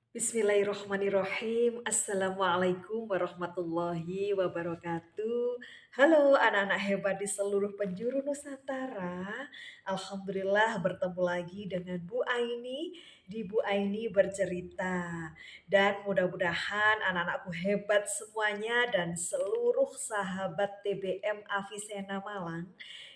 Bismillahirrahmanirrahim. Assalamualaikum warahmatullahi wabarakatuh. Halo anak-anak hebat di seluruh penjuru Nusantara. Alhamdulillah bertemu lagi dengan Bu Aini di Bu Aini bercerita. Dan mudah-mudahan anak-anakku hebat semuanya dan seluruh sahabat TBM Avicenna Malang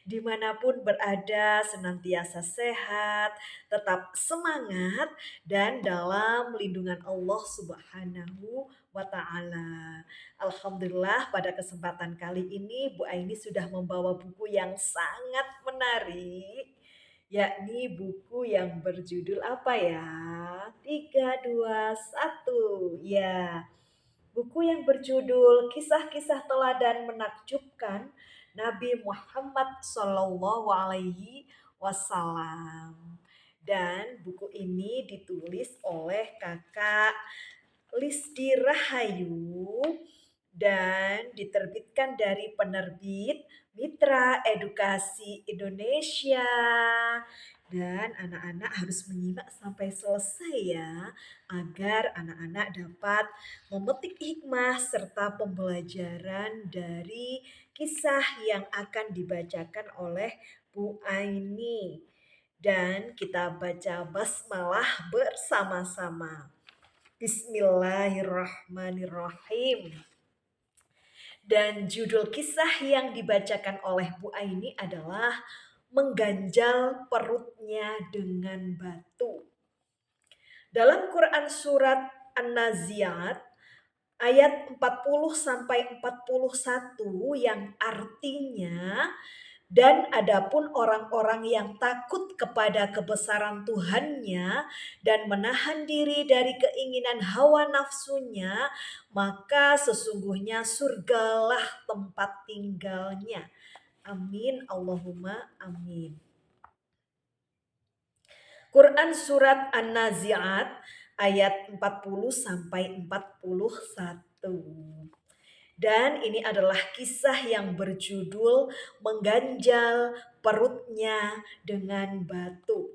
dimanapun berada senantiasa sehat, tetap semangat dan dalam lindungan Allah Subhanahu wa taala. Alhamdulillah pada kesempatan kali ini Bu Aini sudah membawa buku yang sangat menarik, yakni buku yang berjudul apa ya? Tiga, 2, 1. Ya, buku yang berjudul Kisah-kisah Teladan Menakjubkan Nabi Muhammad Sallallahu Alaihi Wasallam. Dan buku ini ditulis oleh Kakak Lisdi Rahayu dan diterbitkan dari penerbit Mitra Edukasi Indonesia. Dan anak-anak harus menyimak sampai selesai ya, agar anak-anak dapat memetik hikmah serta pembelajaran dari kisah yang akan dibacakan oleh Bu Aini. Dan kita baca basmalah bersama-sama. Bismillahirrahmanirrahim. Dan judul kisah yang dibacakan oleh Bu Aini adalah Mengganjal Perutnya dengan Batu. Dalam Quran surat An-Nazi'at ayat 40 sampai 41 yang artinya, dan adapun orang-orang yang takut kepada kebesaran Tuhannya dan menahan diri dari keinginan hawa nafsunya, maka sesungguhnya surgalah tempat tinggalnya. Amin, Allahumma amin. Quran surat An-Nazi'at ayat 40 sampai 41. Dan ini adalah kisah yang berjudul Mengganjal Perutnya dengan Batu.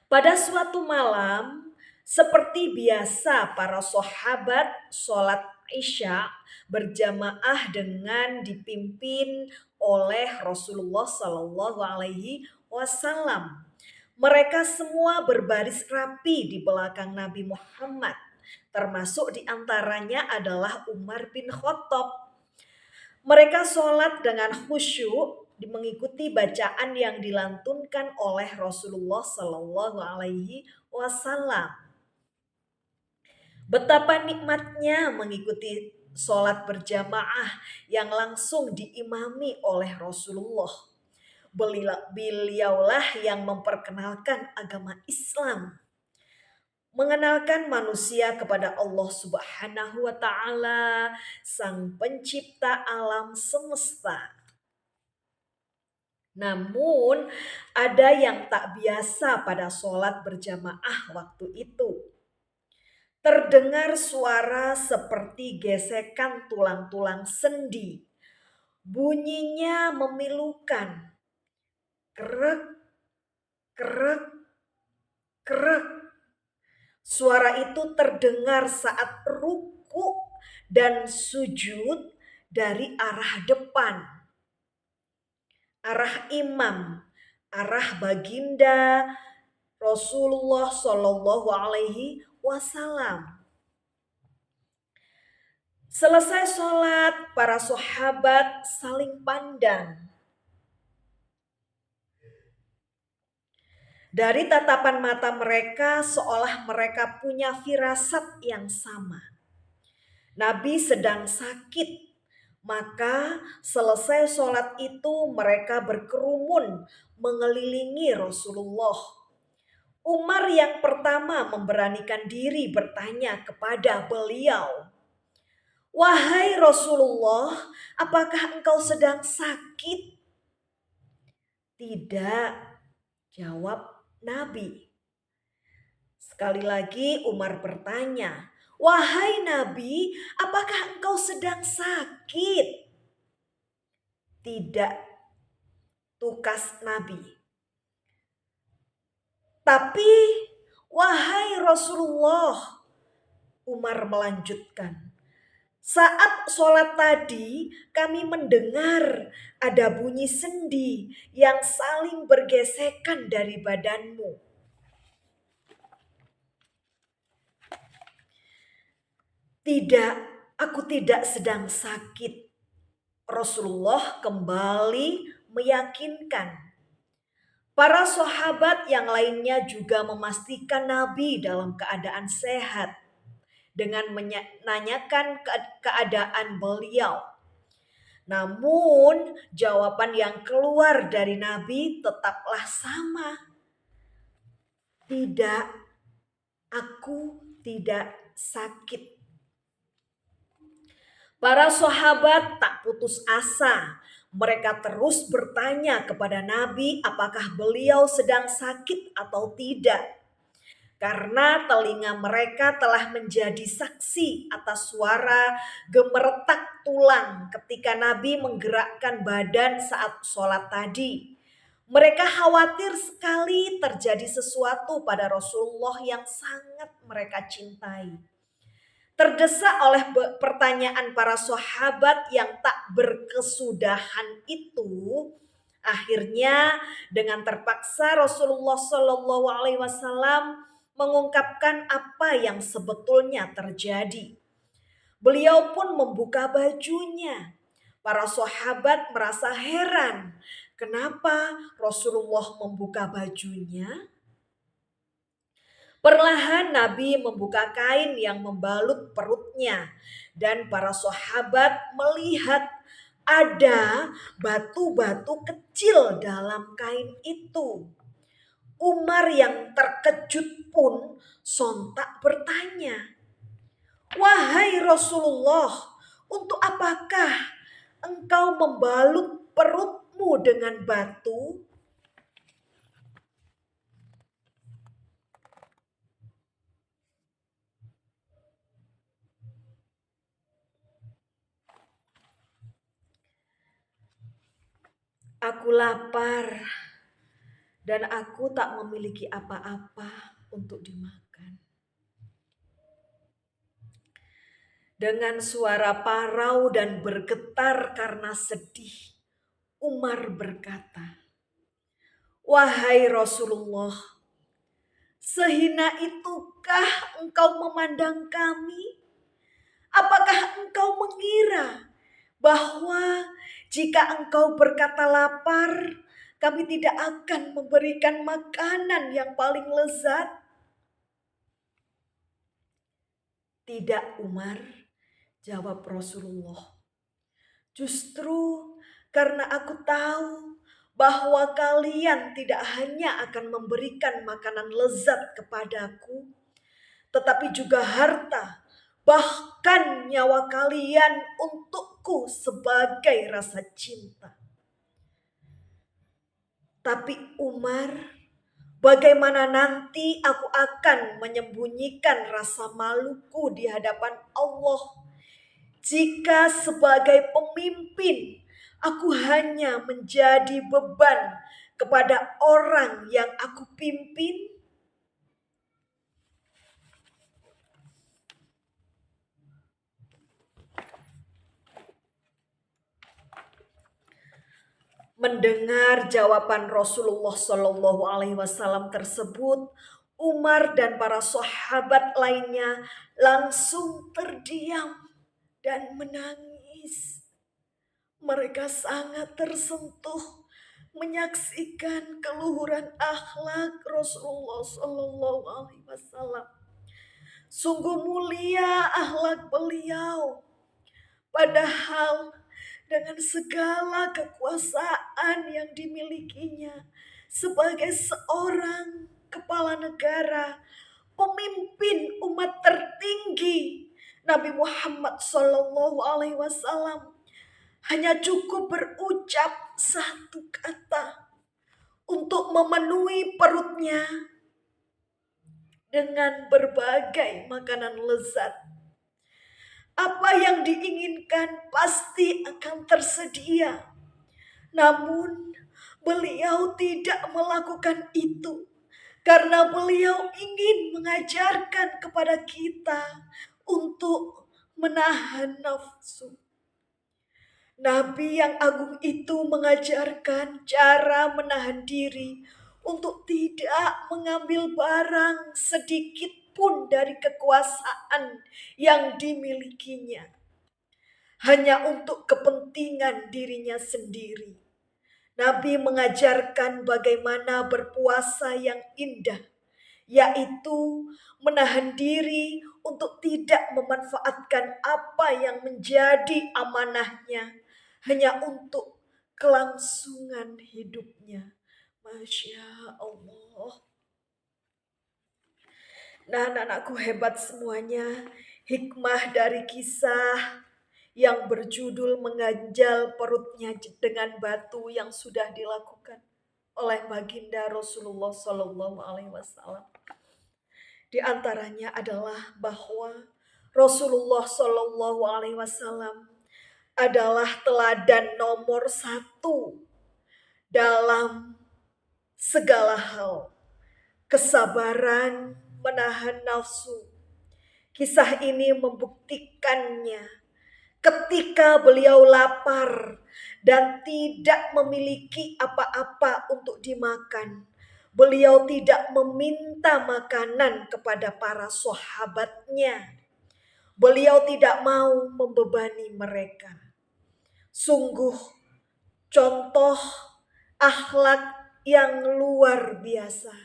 Pada suatu malam, seperti biasa para sahabat sholat Isya berjamaah dengan dipimpin oleh Rasulullah Sallallahu Alaihi Wasallam. Mereka semua berbaris rapi di belakang Nabi Muhammad, termasuk diantaranya adalah Umar bin Khattab. Mereka sholat dengan khusyuk mengikuti bacaan yang dilantunkan oleh Rasulullah Sallallahu Alaihi Wasallam. Betapa nikmatnya mengikuti sholat berjamaah yang langsung diimami oleh Rasulullah. Beliaulah yang memperkenalkan agama Islam, mengenalkan manusia kepada Allah Subhanahu wa taala, Sang Pencipta alam semesta. Namun, ada yang tak biasa pada sholat berjamaah waktu itu. Terdengar suara seperti gesekan tulang-tulang sendi. Bunyinya memilukan. Krek, krek, krek. Suara itu terdengar saat ruku dan sujud dari arah depan, arah imam, arah baginda Rasulullah Shallallahu Alaihi Wasallam. Selesai sholat, para sahabat saling pandang. Dari tatapan mata mereka seolah mereka punya firasat yang sama. Nabi sedang sakit, maka selesai sholat itu mereka berkerumun mengelilingi Rasulullah. Umar yang pertama memberanikan diri bertanya kepada beliau, "Wahai Rasulullah, apakah engkau sedang sakit?" "Tidak," jawab Nabi. Sekali lagi Umar bertanya, "Wahai Nabi, apakah engkau sedang sakit?" "Tidak," tukas Nabi. "Tapi Wahai Rasulullah, Umar melanjutkan, saat sholat tadi kami mendengar ada bunyi sendi yang saling bergesekan dari badanmu. Tidak, aku tidak sedang sakit. Rasulullah kembali meyakinkan. Para sahabat yang lainnya juga memastikan Nabi dalam keadaan sehat dengan menanyakan keadaan beliau. Namun jawaban yang keluar dari Nabi tetaplah sama. Tidak, aku tidak sakit. Para sahabat tak putus asa. Mereka terus bertanya kepada Nabi apakah beliau sedang sakit atau tidak. Karena telinga mereka telah menjadi saksi atas suara gemeretak tulang ketika Nabi menggerakkan badan saat sholat tadi. Mereka khawatir sekali terjadi sesuatu pada Rasulullah yang sangat mereka cintai. Terdesak oleh pertanyaan para sahabat yang tak berkesudahan itu, akhirnya dengan terpaksa Rasulullah Shallallahu Alaihi Wasallam mengungkapkan apa yang sebetulnya terjadi. Beliau pun membuka bajunya. Para sahabat merasa heran, kenapa Rasulullah membuka bajunya? Perlahan Nabi membuka kain yang membalut perutnya dan para sahabat melihat ada batu-batu kecil dalam kain itu. Umar yang terkejut pun sontak bertanya, "Wahai Rasulullah, untuk apakah engkau membalut perutmu dengan batu?" Aku lapar dan aku tak memiliki apa-apa untuk dimakan. Dengan suara parau dan bergetar karena sedih, Umar berkata, "Wahai Rasulullah, sehina itukah engkau memandang kami? Apakah engkau mengira bahwa jika engkau berkata lapar, kami tidak akan memberikan makanan yang paling lezat?" "Tidak, Umar," jawab Rasulullah. "Justru karena aku tahu bahwa kalian tidak hanya akan memberikan makanan lezat kepadaku, tetapi juga harta, bahkan nyawa kalian untukku sebagai rasa cinta." Tapi Umar, bagaimana nanti aku akan menyembunyikan rasa maluku di hadapan Allah jika sebagai pemimpin aku hanya menjadi beban kepada orang yang aku pimpin? Mendengar jawaban Rasulullah Shallallahu Alaihi Wasallam tersebut, Umar dan para sahabat lainnya langsung terdiam dan menangis. Mereka sangat tersentuh menyaksikan keluhuran akhlak Rasulullah Shallallahu Alaihi Wasallam. Sungguh mulia akhlak beliau, padahal dengan segala kekuasaan yang dimilikinya sebagai seorang kepala negara, pemimpin umat tertinggi, Nabi Muhammad Shallallahu Alaihi Wasallam hanya cukup berucap satu kata untuk memenuhi perutnya dengan berbagai makanan lezat. Apa yang diinginkan pasti akan tersedia. Namun beliau tidak melakukan itu karena beliau ingin mengajarkan kepada kita untuk menahan nafsu. Nabi yang agung itu mengajarkan cara menahan diri untuk tidak mengambil barang sedikit pun dari kekuasaan yang dimilikinya, hanya untuk kepentingan dirinya sendiri. Nabi mengajarkan bagaimana berpuasa yang indah, yaitu menahan diri untuk tidak memanfaatkan apa yang menjadi amanahnya hanya untuk kelangsungan hidupnya. Masya Allah. Nah, anak-anakku hebat semuanya. Hikmah dari kisah yang berjudul mengganjal perutnya dengan batu yang sudah dilakukan oleh baginda Rasulullah Shallallahu Alaihi Wasallam. Di antaranya adalah bahwa Rasulullah Shallallahu Alaihi Wasallam adalah teladan nomor satu dalam segala hal. Kesabaran menahan nafsu. Kisah ini membuktikannya ketika beliau lapar dan tidak memiliki apa-apa untuk dimakan. Beliau tidak meminta makanan kepada para sahabatnya. Beliau tidak mau membebani mereka. Sungguh contoh akhlak yang luar biasa.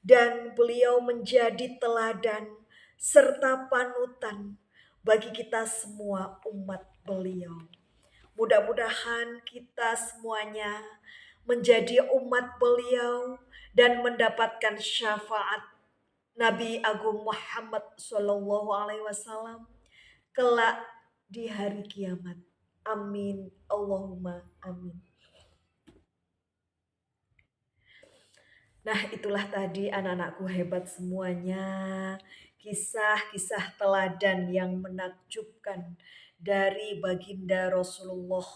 Dan beliau menjadi teladan serta panutan bagi kita semua umat beliau. Mudah-mudahan kita semuanya menjadi umat beliau dan mendapatkan syafaat Nabi Agung Muhammad Sallallahu Alaihi Wasallam kelak di hari kiamat. Amin. Allahumma amin. Nah, itulah tadi anak-anakku hebat semuanya, kisah-kisah teladan yang menakjubkan dari baginda Rasulullah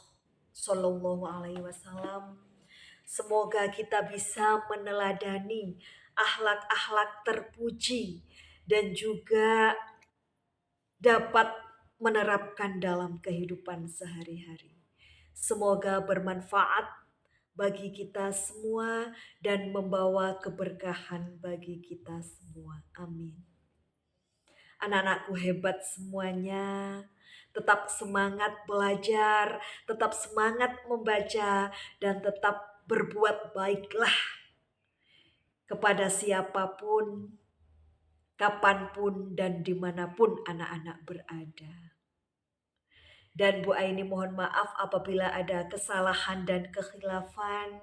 Shallallahu Alaihi Wasallam. Semoga kita bisa meneladani akhlak-akhlak terpuji dan juga dapat menerapkan dalam kehidupan sehari-hari. Semoga bermanfaat bagi kita semua dan membawa keberkahan bagi kita semua. Amin. Anak-anakku hebat semuanya, tetap semangat belajar, tetap semangat membaca, dan tetap berbuat baiklah kepada siapapun, kapanpun, dan dimanapun anak-anak berada. Dan Bu Aini mohon maaf apabila ada kesalahan dan kekhilafan.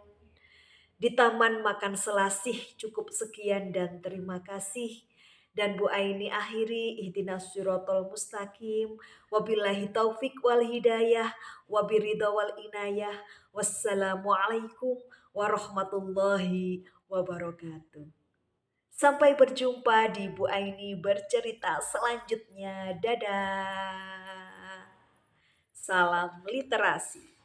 Di Taman Makan Selasih cukup sekian dan terima kasih. Dan Bu Aini akhiri ihdinas siratal mustaqim. Wabillahi taufik wal hidayah. Wabiridha wal inayah. Wassalamualaikum warahmatullahi wabarakatuh. Sampai berjumpa di Bu Aini bercerita selanjutnya. Dadah. Salam literasi.